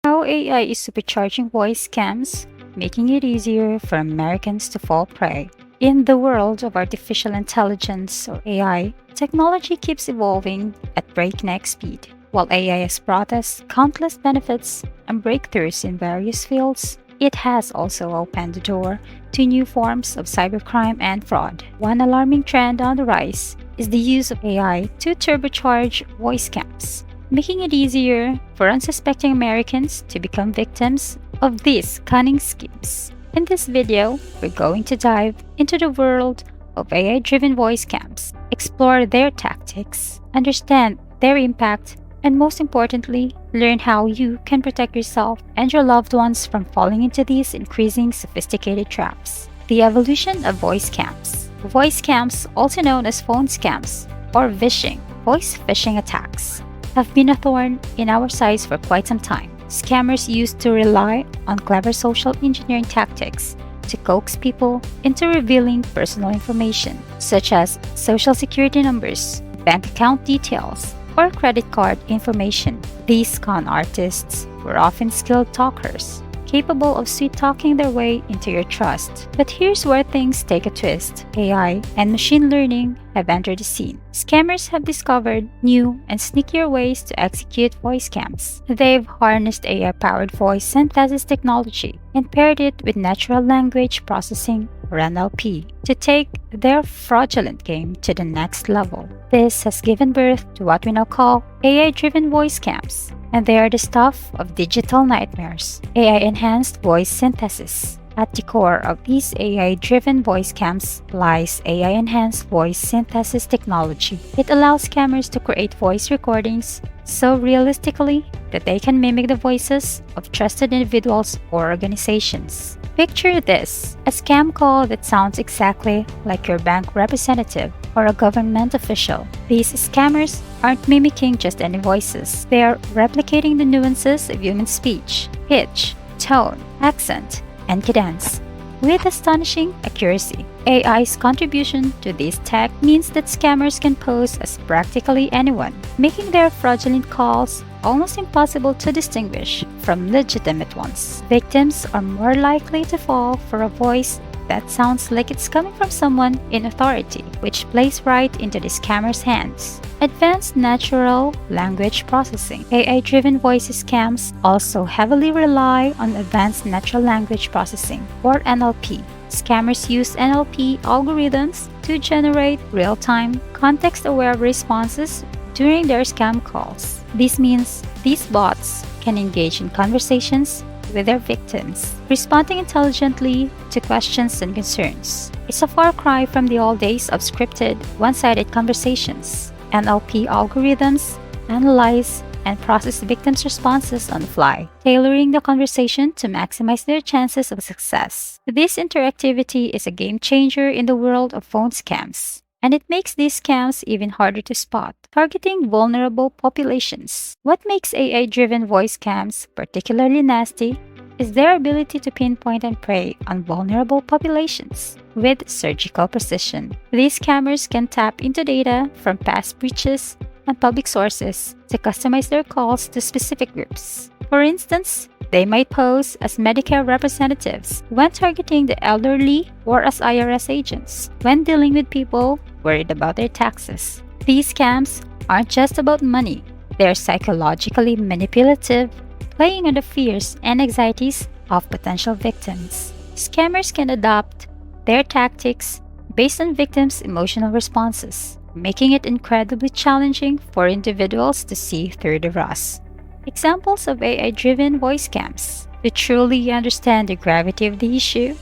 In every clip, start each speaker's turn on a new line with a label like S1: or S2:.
S1: How AI is supercharging voice scams, making it easier for Americans to fall prey. In the world of artificial intelligence or AI, technology keeps evolving at breakneck speed. While AI has brought us countless benefits and breakthroughs in various fields, it has also opened the door to new forms of cybercrime and fraud. One alarming trend on the rise is the use of AI to turbocharge voice scams, making it easier for unsuspecting Americans to become victims of these cunning schemes. In this video, we're going to dive into the world of AI-driven voice scams, explore their tactics, understand their impact, and most importantly, learn how you can protect yourself and your loved ones from falling into these increasing sophisticated traps. The evolution of voice scams. Voice scams, also known as phone scams or vishing, voice phishing attacks, have been a thorn in our sides for quite some time. Scammers used to rely on clever social engineering tactics to coax people into revealing personal information, such as social security numbers, bank account details, or credit card information. These con artists were often skilled talkers, capable of sweet-talking their way into your trust. But here's where things take a twist. AI and machine learning have entered the scene. Scammers have discovered new and sneakier ways to execute voice scams. They've harnessed AI-powered voice synthesis technology and paired it with natural language processing or NLP to take their fraudulent game to the next level. This has given birth to what we now call AI-driven voice scams, and they are the stuff of digital nightmares. AI-enhanced voice synthesis. At the core of these AI-driven voice scams lies AI-enhanced voice synthesis technology. It allows scammers to create voice recordings so realistically that they can mimic the voices of trusted individuals or organizations. Picture this, a scam call that sounds exactly like your bank representative or a government official. These scammers aren't mimicking just any voices. They are replicating the nuances of human speech, pitch, tone, accent, and cadence with astonishing accuracy. AI's contribution to this tech means that scammers can pose as practically anyone, making their fraudulent calls almost impossible to distinguish from legitimate ones. Victims are more likely to fall for a voice that sounds like it's coming from someone in authority, which plays right into the scammer's hands. Advanced natural language processing. AI-driven voice scams also heavily rely on advanced natural language processing, or NLP. Scammers use NLP algorithms to generate real-time, context-aware responses during their scam calls. This means these bots can engage in conversations with their victims, responding intelligently to questions and concerns. It's a far cry from the old days of scripted, one-sided conversations. NLP algorithms analyze and process victims' responses on the fly, tailoring the conversation to maximize their chances of success. This interactivity is a game changer in the world of phone scams, and it makes these scams even harder to spot, targeting vulnerable populations. What makes AI-driven voice scams particularly nasty is their ability to pinpoint and prey on vulnerable populations with surgical precision. These scammers can tap into data from past breaches and public sources to customize their calls to specific groups. For instance, they might pose as Medicare representatives when targeting the elderly or as IRS agents when dealing with people worried about their taxes. These scams aren't just about money. They're psychologically manipulative, playing on the fears and anxieties of potential victims. Scammers can adopt their tactics based on victims' emotional responses, making it incredibly challenging for individuals to see through the ruse. Examples of AI-driven voice scams. To truly understand the gravity of the issue,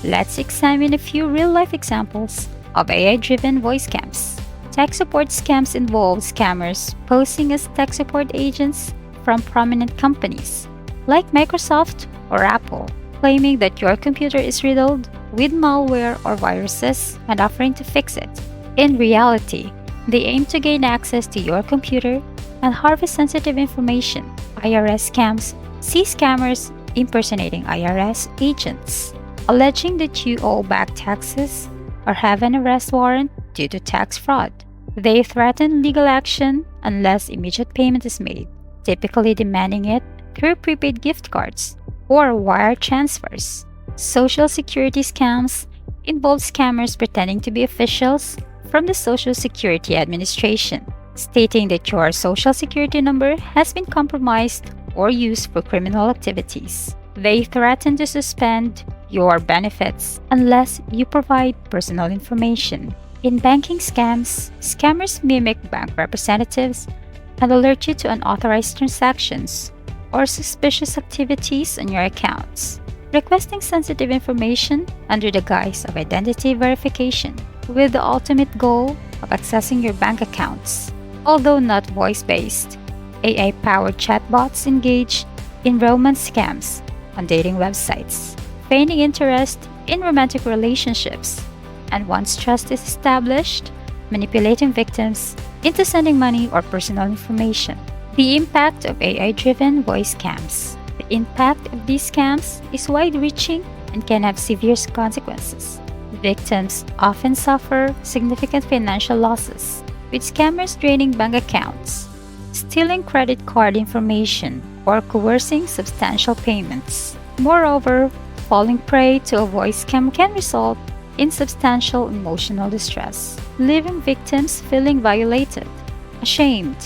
S1: let's examine a few real-life examples of AI-driven voice scams. Tech support scams involve scammers posing as tech support agents from prominent companies like Microsoft or Apple, claiming that your computer is riddled with malware or viruses and offering to fix it. In reality, they aim to gain access to your computer and harvest sensitive information. IRS scams see scammers impersonating IRS agents, alleging that you owe back taxes or have an arrest warrant due to tax fraud. They threaten legal action unless immediate payment is made, typically demanding it through prepaid gift cards or wire transfers. Social security scams involve scammers pretending to be officials from the Social Security Administration, stating that your social security number has been compromised or used for criminal activities. They threaten to suspend your benefits unless you provide personal information. In banking scams, scammers mimic bank representatives and alert you to unauthorized transactions or suspicious activities on your accounts, requesting sensitive information under the guise of identity verification, with the ultimate goal of accessing your bank accounts. Although not voice-based, AI-powered chatbots engage in romance scams on dating websites, feigning interest in romantic relationships, and once trust is established, manipulating victims into sending money or personal information. The impact of AI-driven voice scams. The impact of these scams is wide-reaching and can have severe consequences. Victims often suffer significant financial losses, with scammers draining bank accounts, stealing credit card information, or coercing substantial payments. Moreover, falling prey to a voice scam can result in substantial emotional distress, leaving victims feeling violated, ashamed,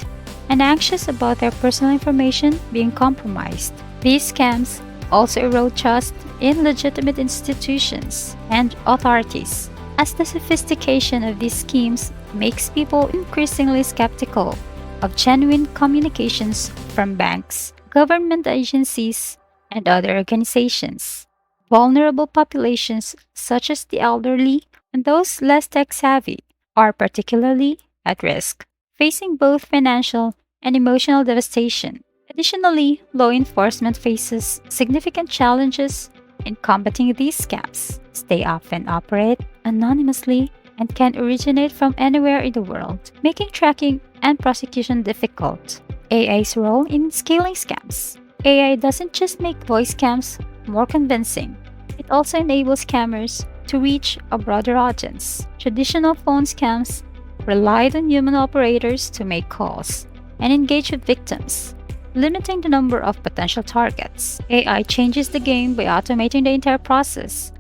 S1: and anxious about their personal information being compromised. These scams also erode trust in legitimate institutions and authorities, as the sophistication of these schemes makes people increasingly skeptical of genuine communications from banks, government agencies, and other organizations. Vulnerable populations, such as the elderly and those less tech-savvy, are particularly at risk, facing both financial and emotional devastation. Additionally, law enforcement faces significant challenges in combating these scams. They often operate anonymously and can originate from anywhere in the world, making tracking and prosecution difficult. AI's role in scaling scams. AI doesn't just make voice scams more convincing, it also enables scammers to reach a broader audience. Traditional phone scams relied on human operators to make calls and engage with victims, limiting the number of potential targets. AI changes the game by automating the entire process,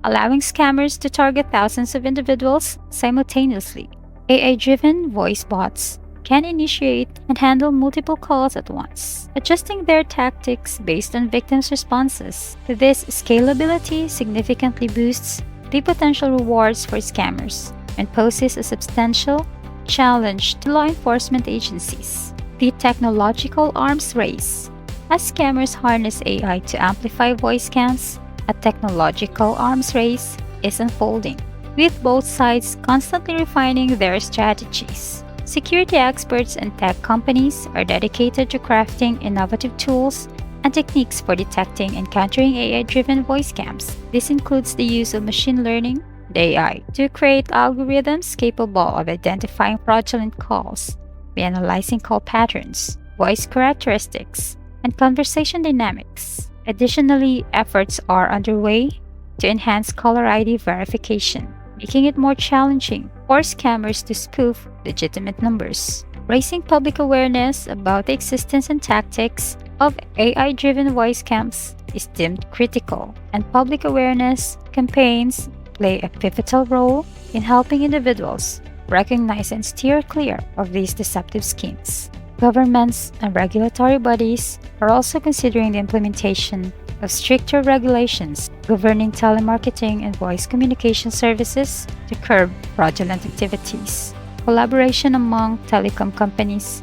S1: allowing scammers to target thousands of individuals simultaneously. AI-driven voice bots can initiate and handle multiple calls at once, adjusting their tactics based on victims' responses. This scalability significantly boosts the potential rewards for scammers and poses a substantial challenge to law enforcement agencies. The technological arms race. As scammers harness AI to amplify voice scams, a technological arms race is unfolding, with both sides constantly refining their strategies. Security experts and tech companies are dedicated to crafting innovative tools and techniques for detecting and countering AI-driven voice scams. This includes the use of machine learning, the AI, to create algorithms capable of identifying fraudulent calls by analyzing call patterns, voice characteristics, and conversation dynamics. Additionally, efforts are underway to enhance caller ID verification, making it more challenging for scammers to spoof legitimate numbers. Raising public awareness about the existence and tactics of AI-driven voice scams is deemed critical, and public awareness campaigns play a pivotal role in helping individuals recognize and steer clear of these deceptive schemes. Governments and regulatory bodies are also considering the implementation of stricter regulations governing telemarketing and voice communication services to curb fraudulent activities. Collaboration among telecom companies,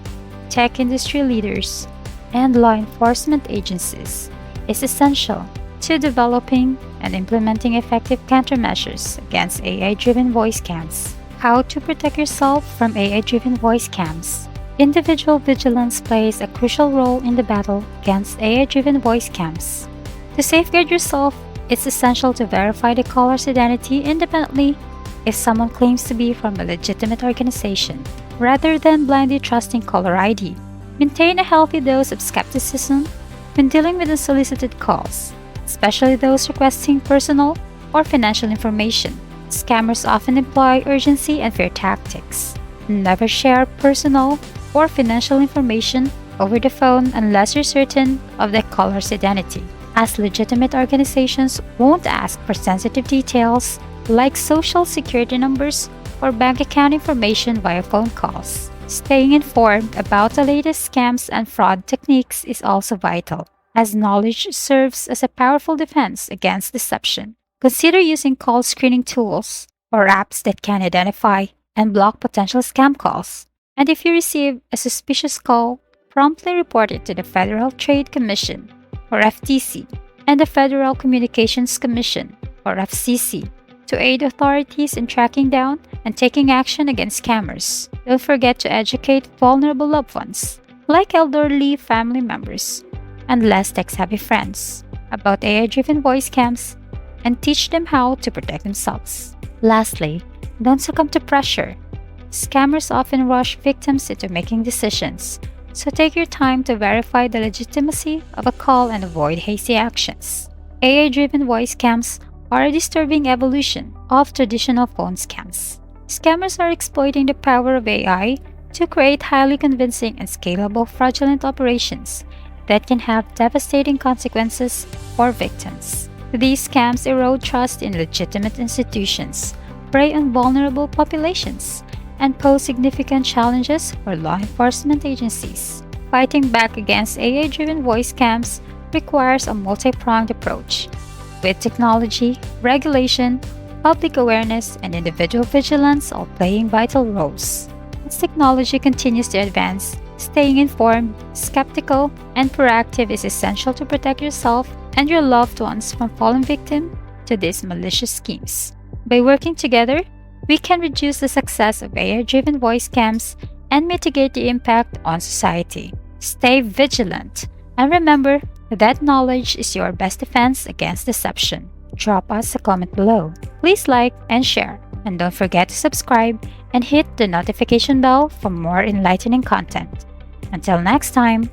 S1: tech industry leaders, and law enforcement agencies is essential to developing and implementing effective countermeasures against AI-driven voice scams. How to protect yourself from AI-driven voice scams. Individual vigilance plays a crucial role in the battle against AI-driven voice scams. To safeguard yourself, it's essential to verify the caller's identity independently if someone claims to be from a legitimate organization, rather than blindly trusting caller ID. Maintain a healthy dose of skepticism when dealing with unsolicited calls, especially those requesting personal or financial information. Scammers often employ urgency and fear tactics. Never share personal or financial information over the phone unless you're certain of the caller's identity, as legitimate organizations won't ask for sensitive details like social security numbers or bank account information via phone calls. Staying informed about the latest scams and fraud techniques is also vital, as knowledge serves as a powerful defense against deception. Consider using call screening tools or apps that can identify and block potential scam calls. And if you receive a suspicious call, promptly report it to the Federal Trade Commission, or FTC, and the Federal Communications Commission, or FCC, to aid authorities in tracking down and taking action against scammers. Don't forget to educate vulnerable loved ones, like elderly family members and less tech-savvy friends, about AI-driven voice scams and teach them how to protect themselves. Lastly, don't succumb to pressure. Scammers often rush victims into making decisions, so take your time to verify the legitimacy of a call and avoid hasty actions. AI-driven voice scams are a disturbing evolution of traditional phone scams. Scammers are exploiting the power of AI to create highly convincing and scalable fraudulent operations that can have devastating consequences for victims. These scams erode trust in legitimate institutions, prey on vulnerable populations, and pose significant challenges for law enforcement agencies. Fighting back against AI-driven voice scams requires a multi-pronged approach, with technology, regulation, public awareness, and individual vigilance all playing vital roles. As technology continues to advance, staying informed, skeptical, and proactive is essential to protect yourself and your loved ones from falling victim to these malicious schemes. By working together, we can reduce the success of AI-driven voice scams and mitigate the impact on society. Stay vigilant, and remember that knowledge is your best defense against deception. Drop us a comment below. Please like and share, and don't forget to subscribe and hit the notification bell for more enlightening content. Until next time,